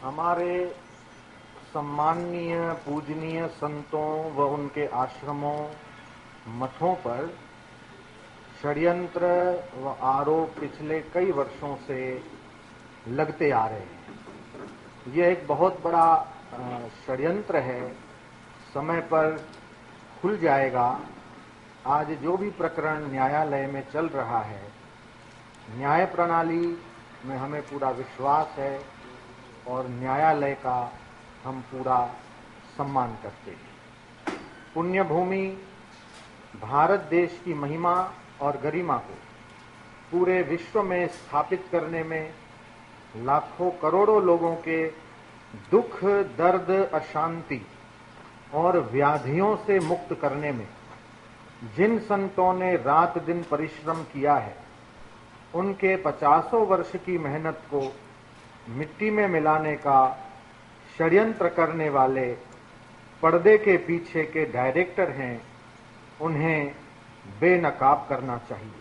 हमारे सम्माननीय पूजनीय संतों व उनके आश्रमों मठों पर षड्यंत्र व आरोप पिछले कई वर्षों से लगते आ रहे हैं। यह एक बहुत बड़ा षड्यंत्र है, समय पर खुल जाएगा। आज जो भी प्रकरण न्यायालय में चल रहा है, न्याय प्रणाली में हमें पूरा विश्वास है और न्यायालय का हम पूरा सम्मान करते हैं। पुण्य भूमि भारत देश की महिमा और गरिमा को पूरे विश्व में स्थापित करने में, लाखों करोड़ों लोगों के दुख, दर्द, अशांति और व्याधियों से मुक्त करने में जिन संतों ने रात दिन परिश्रम किया है, उनके 50 वर्ष की मेहनत को मिट्टी में मिलाने का षड्यंत्र करने वाले पर्दे के पीछे के डायरेक्टर हैं, उन्हें बेनकाब करना चाहिए।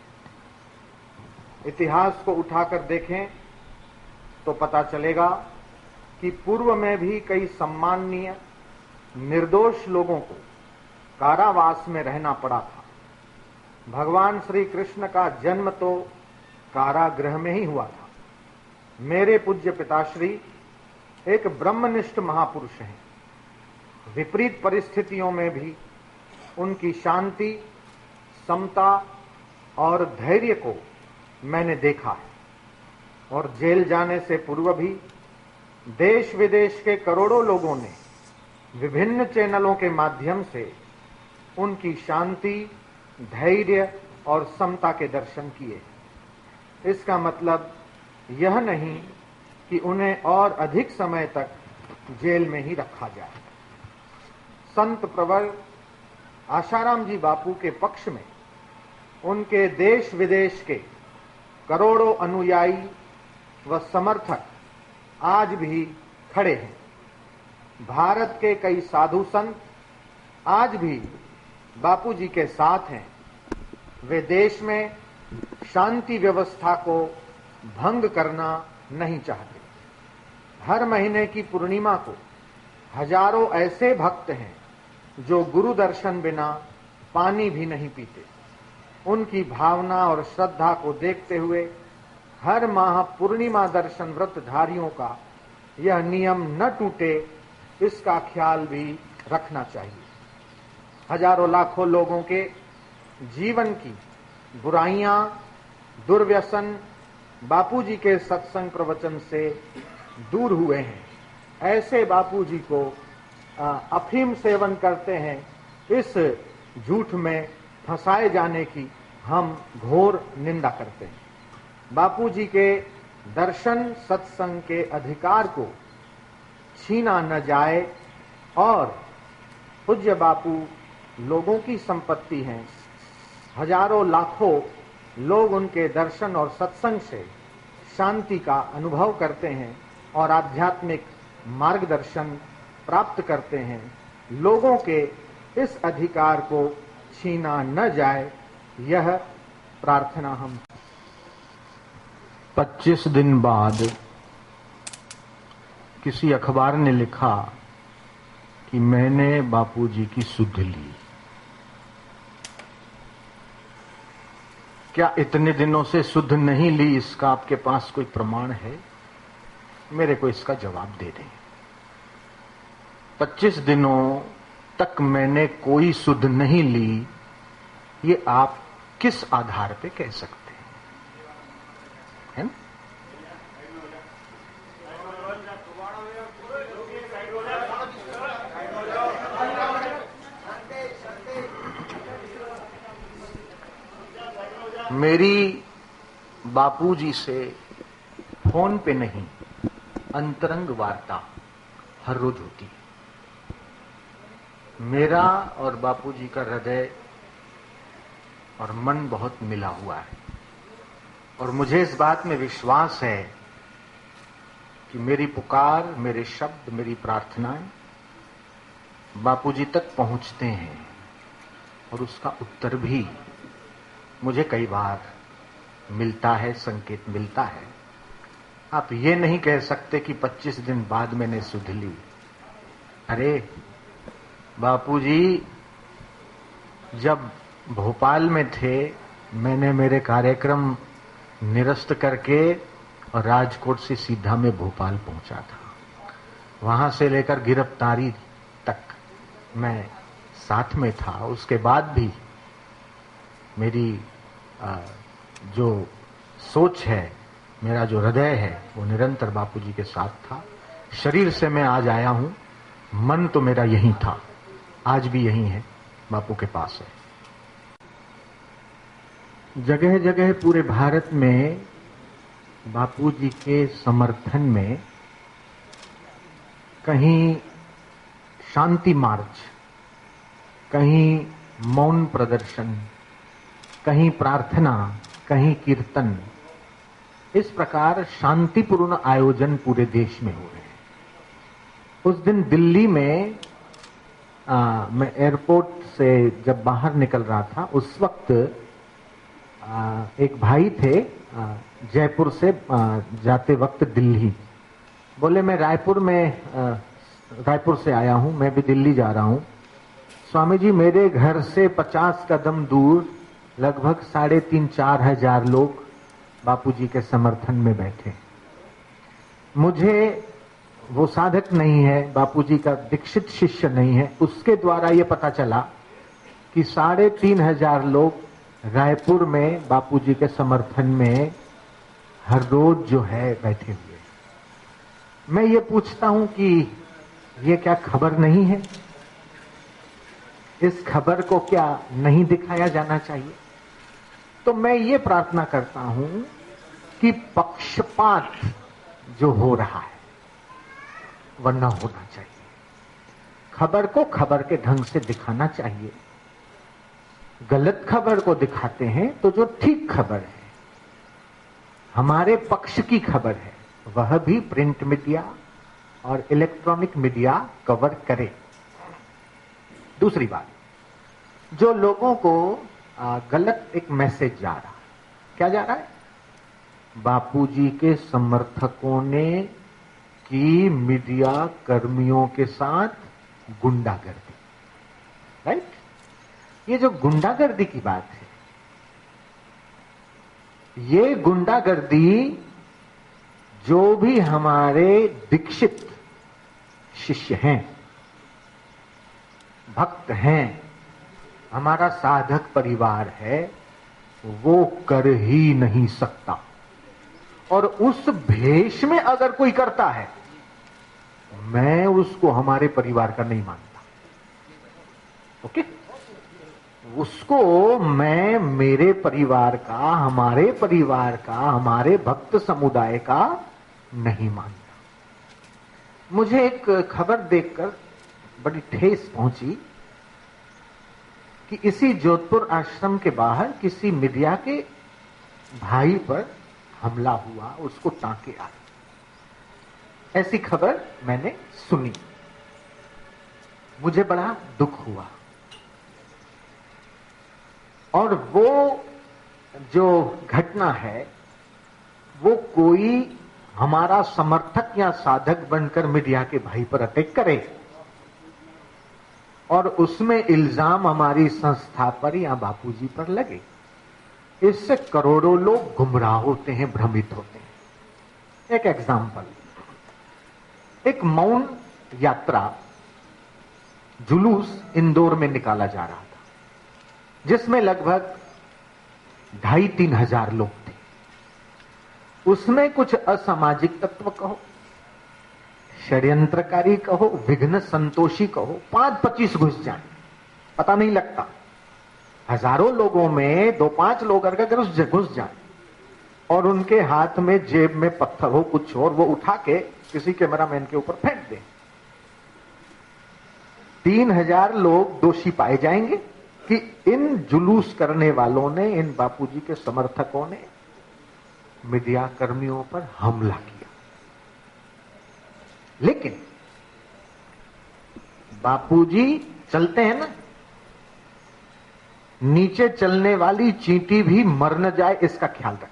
इतिहास को उठाकर देखें तो पता चलेगा कि पूर्व में भी कई सम्माननीय निर्दोष लोगों को कारावास में रहना पड़ा था। भगवान श्री कृष्ण का जन्म तो कारागृह में ही हुआ था। मेरे पूज्य पिताश्री एक ब्रह्मनिष्ठ महापुरुष हैं। विपरीत परिस्थितियों में भी उनकी शांति, समता और धैर्य को मैंने देखा है और जेल जाने से पूर्व भी देश विदेश के करोड़ों लोगों ने विभिन्न चैनलों के माध्यम से उनकी शांति, धैर्य और समता के दर्शन किए। इसका मतलब यह नहीं कि उन्हें और अधिक समय तक जेल में ही रखा जाए। संत प्रवर आशाराम जी बापू के पक्ष में उनके देश विदेश के करोड़ों अनुयायी व समर्थक आज भी खड़े हैं। भारत के कई साधु संत आज भी बापू जी के साथ हैं। वे देश में शांति व्यवस्था को भंग करना नहीं चाहते। हर महीने की पूर्णिमा को हजारों ऐसे भक्त हैं जो गुरु दर्शन बिना पानी भी नहीं पीते। उनकी भावना और श्रद्धा को देखते हुए हर माह पूर्णिमा दर्शन व्रतधारियों का यह नियम न टूटे, इसका ख्याल भी रखना चाहिए। हजारों लाखों लोगों के जीवन की बुराइयां, दुर्व्यसन बापूजी के सत्संग प्रवचन से दूर हुए हैं। ऐसे बापूजी को अफीम सेवन करते हैं, इस झूठ में फंसाए जाने की हम घोर निंदा करते हैं। बापूजी के दर्शन सत्संग के अधिकार को छीना न जाए और पूज्य बापू लोगों की संपत्ति हैं। हजारों लाखों लोग उनके दर्शन और सत्संग से शांति का अनुभव करते हैं और आध्यात्मिक मार्गदर्शन प्राप्त करते हैं। लोगों के इस अधिकार को छीना न जाए, यह प्रार्थना हम। 25 दिन बाद किसी अखबार ने लिखा कि मैंने बापूजी की सुध ली। क्या इतने दिनों से सुध नहीं ली, इसका आपके पास कोई प्रमाण है? मेरे को इसका जवाब दे दें। 25 दिनों तक मैंने कोई सुध नहीं ली, ये आप किस आधार पे कह सकते हैं? मेरी बापूजी से फोन पे नहीं, अंतरंग वार्ता हर रोज होती है। मेरा और बापूजी का हृदय और मन बहुत मिला हुआ है और मुझे इस बात में विश्वास है कि मेरी पुकार, मेरे शब्द, मेरी प्रार्थनाएं बापूजी तक पहुंचते हैं और उसका उत्तर भी मुझे कई बार मिलता है, संकेत मिलता है। आप ये नहीं कह सकते कि 25 दिन बाद मैंने सुध ली। अरे बापूजी जब भोपाल में थे, मैंने मेरे कार्यक्रम निरस्त करके और राजकोट से सीधा मैं भोपाल पहुंचा था। वहां से लेकर गिरफ्तारी तक मैं साथ में था। उसके बाद भी मेरी जो सोच है, मेरा जो हृदय है, वो निरंतर बापूजी के साथ था। शरीर से मैं आज आया हूं, मन तो मेरा यहीं था, आज भी यहीं है, बापू के पास है। जगह जगह पूरे भारत में बापूजी के समर्थन में कहीं शांति मार्च, कहीं मौन प्रदर्शन, कहीं प्रार्थना, कहीं कीर्तन, इस प्रकार शांतिपूर्ण आयोजन पूरे देश में हो रहे हैं। उस दिन दिल्ली में मैं एयरपोर्ट से जब बाहर निकल रहा था, उस वक्त एक भाई थे जयपुर से जाते वक्त दिल्ली, बोले मैं रायपुर से आया हूं, मैं भी दिल्ली जा रहा हूं। स्वामी जी मेरे घर से 50 कदम दूर लगभग 3,500-4 हजार लोग बापूजी के समर्थन में बैठे। मुझे वो साधक नहीं है, बापूजी का दीक्षित शिष्य नहीं है, उसके द्वारा ये पता चला कि 3,500 लोग रायपुर में बापूजी के समर्थन में हर रोज जो है बैठे हुए। मैं ये पूछता हूं कि ये क्या खबर नहीं है? इस खबर को क्या नहीं दिखाया जाना चाहिए? तो मैं ये प्रार्थना करता हूं कि पक्षपात जो हो रहा है वह न होना चाहिए। खबर को खबर के ढंग से दिखाना चाहिए। गलत खबर को दिखाते हैं तो जो ठीक खबर है, हमारे पक्ष की खबर है, वह भी प्रिंट मीडिया और इलेक्ट्रॉनिक मीडिया कवर करे। दूसरी बात, जो लोगों को गलत एक मैसेज जा रहा है, क्या जा रहा है? बापूजी के समर्थकों ने की मीडिया कर्मियों के साथ गुंडागर्दी, राइट? ये जो गुंडागर्दी की बात है, ये गुंडागर्दी जो भी हमारे दीक्षित शिष्य हैं, भक्त हैं, हमारा साधक परिवार है, वो कर ही नहीं सकता। और उस भेष में अगर कोई करता है, मैं उसको हमारे परिवार का नहीं मानता। ओके? उसको मैं मेरे परिवार का, हमारे परिवार का, हमारे भक्त समुदाय का नहीं मानता। मुझे एक खबर देखकर बड़ी ठेस पहुंची कि इसी जोधपुर आश्रम के बाहर किसी मीडिया के भाई पर हमला हुआ, उसको टांके आए। ऐसी खबर मैंने सुनी, मुझे बड़ा दुख हुआ। और वो जो घटना है, वो कोई हमारा समर्थक या साधक बनकर मीडिया के भाई पर अटैक करे और उसमें इल्जाम हमारी संस्था पर या बापूजी पर लगे, इससे करोड़ों लोग गुमराह होते हैं, भ्रमित होते हैं। एक एग्जाम्पल, एक मौन यात्रा जुलूस इंदौर में निकाला जा रहा था, जिसमें लगभग 2,500-3 हजार लोग थे। उसमें कुछ असामाजिक तत्व कहो, षड्यंत्रकारी कहो, विघ्न संतोषी कहो, 5-25 घुस जाए, पता नहीं लगता। हजारों लोगों में 2-5 लोग अगर घुस जाए और उनके हाथ में जेब में पत्थर हो कुछ और, वो उठा के किसी कैमरामैन के ऊपर फेंक दे, 3,000 लोग दोषी पाए जाएंगे कि इन जुलूस करने वालों ने, इन बापूजी के समर्थकों ने मीडिया कर्मियों पर हमला किया। लेकिन बापूजी चलते हैं ना, नीचे चलने वाली चींटी भी मर न जाए इसका ख्याल रखते।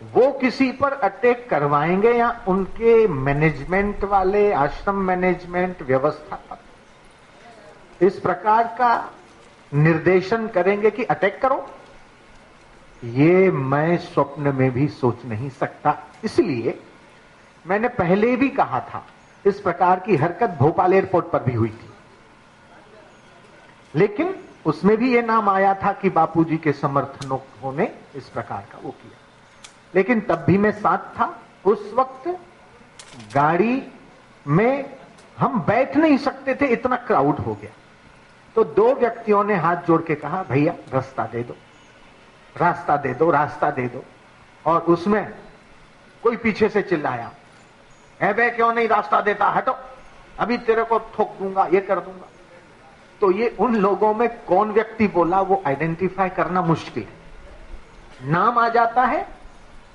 वो किसी पर अटैक करवाएंगे या उनके मैनेजमेंट वाले, आश्रम मैनेजमेंट व्यवस्था पर इस प्रकार का निर्देशन करेंगे कि अटैक करो, ये मैं स्वप्न में भी सोच नहीं सकता। इसलिए मैंने पहले भी कहा था, इस प्रकार की हरकत भोपाल एयरपोर्ट पर भी हुई थी, लेकिन उसमें भी यह नाम आया था कि बापूजी के समर्थकों ने इस प्रकार का वो किया, लेकिन तब भी मैं साथ था। उस वक्त गाड़ी में हम बैठ नहीं सकते थे, इतना क्राउड हो गया। तो दो व्यक्तियों ने हाथ जोड़ के कहा, भैया रास्ता दे दो, रास्ता दे दो, रास्ता दे दो। और उसमें कोई पीछे से चिल्लाया, है बे क्यों नहीं रास्ता देता, हटो, अभी तेरे को ठोक दूंगा, ये कर दूंगा। तो ये उन लोगों में कौन व्यक्ति बोला वो आइडेंटिफाई करना मुश्किल है। नाम आ जाता है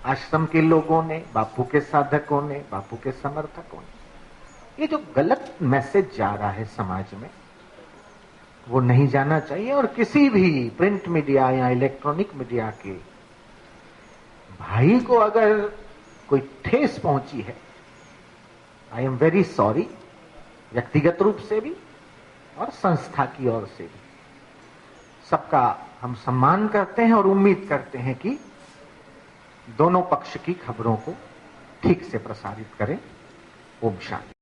आश्रम के लोगों ने, बापू के साधकों ने, बापू के समर्थकों ने। ये जो गलत मैसेज जा रहा है समाज में, वो नहीं जाना चाहिए। और किसी भी प्रिंट मीडिया या इलेक्ट्रॉनिक मीडिया के भाई को अगर कोई ठेस पहुंची है, आई एम वेरी सॉरी, व्यक्तिगत रूप से भी और संस्था की ओर से भी। सबका हम सम्मान करते हैं और उम्मीद करते हैं कि दोनों पक्ष की खबरों को ठीक से प्रसारित करें। ओम शांति।